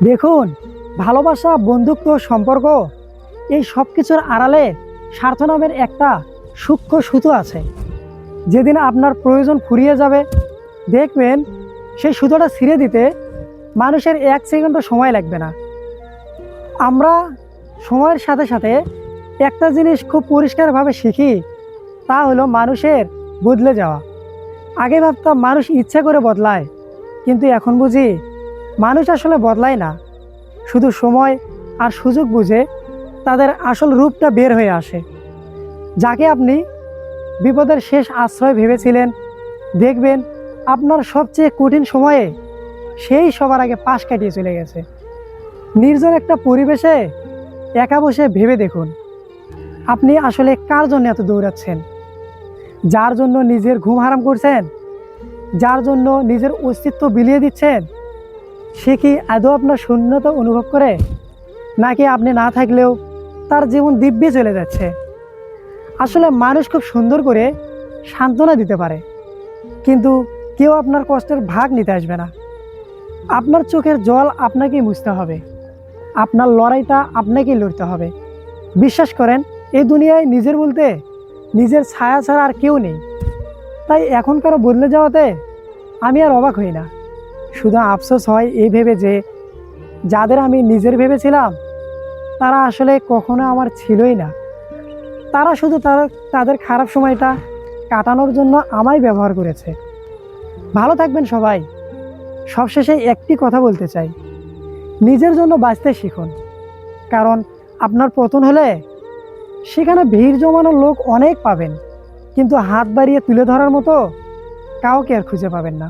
দেখুন, ভালোবাসা, বন্ধুত্ব, সম্পর্ক এই সব কিছুর আড়ালে স্বার্থ নামের একটা সূক্ষ্ম সুতো আছে। যেদিন আপনার প্রয়োজন ফুরিয়ে যাবে, দেখবেন সেই সুতোটা ছিঁড়ে দিতে মানুষের 1 সেকেন্ডও সময় লাগবে না। আমরা সময়ের সাথে সাথে একটা জিনিস খুব পরিষ্কারভাবে শিখি, তা হলো মানুষের বদলে যাওয়া। আগে ভাবতাম মানুষ ইচ্ছা করে বদলায়, কিন্তু এখন বুঝি মানুষ আসলে বদলায় না, শুধু সময় আর সুযোগ বুঝে তাদের আসল রূপটা বের হয়ে আসে। যাকে আপনি বিপদের শেষ আশ্রয় ভেবেছিলেন, দেখবেন আপনার সবচেয়ে কঠিন সময়ে সেই সবার আগে পাশ কাটিয়ে চলে গেছে। নির্জন একটা পরিবেশে একা বসে ভেবে দেখুন, আপনি আসলে কার জন্য এত দৌড়াচ্ছেন? যার জন্য নিজের ঘুম হারাম করছেন, যার জন্য নিজের অস্তিত্ব বিলিয়ে দিচ্ছেন, সে কি আদৌ আপনার শূন্যতা অনুভব করে, নাকি আপনি না থাকলেও তার জীবন দিব্যে চলে যাচ্ছে? আসলে মানুষ খুব সুন্দর করে সান্ত্বনা দিতে পারে, কিন্তু কেউ আপনার কষ্টের ভাগ নিতে আসবে না। আপনার চোখের জল আপনাকেই মুছতে হবে, আপনার লড়াইটা আপনাকেই লড়তে হবে। বিশ্বাস করেন, এই দুনিয়ায় নিজের বলতে নিজের ছায়া ছাড়া আর কেউ নেই। তাই এখনকার বদলে যাওয়াতে আমি আর অবাক হই না, শুধু আফসোস হয় এই ভেবে যে যাদের আমি নিজের ভেবেছিলাম তারা আসলে কখনো আমার ছিলই না। তারা শুধু তাদের খারাপ সময়টা কাটানোর জন্য আমায় ব্যবহার করেছে। ভালো থাকবেন সবাই। সবশেষে একটি কথা বলতে চাই, নিজের জন্য বাঁচতে শিখুন। কারণ আপনার পতন হলে সেখানে ভিড় জমানো লোক অনেক পাবেন, কিন্তু হাত বাড়িয়ে তুলে ধরার মতো কাউকে আর খুঁজে পাবেন না।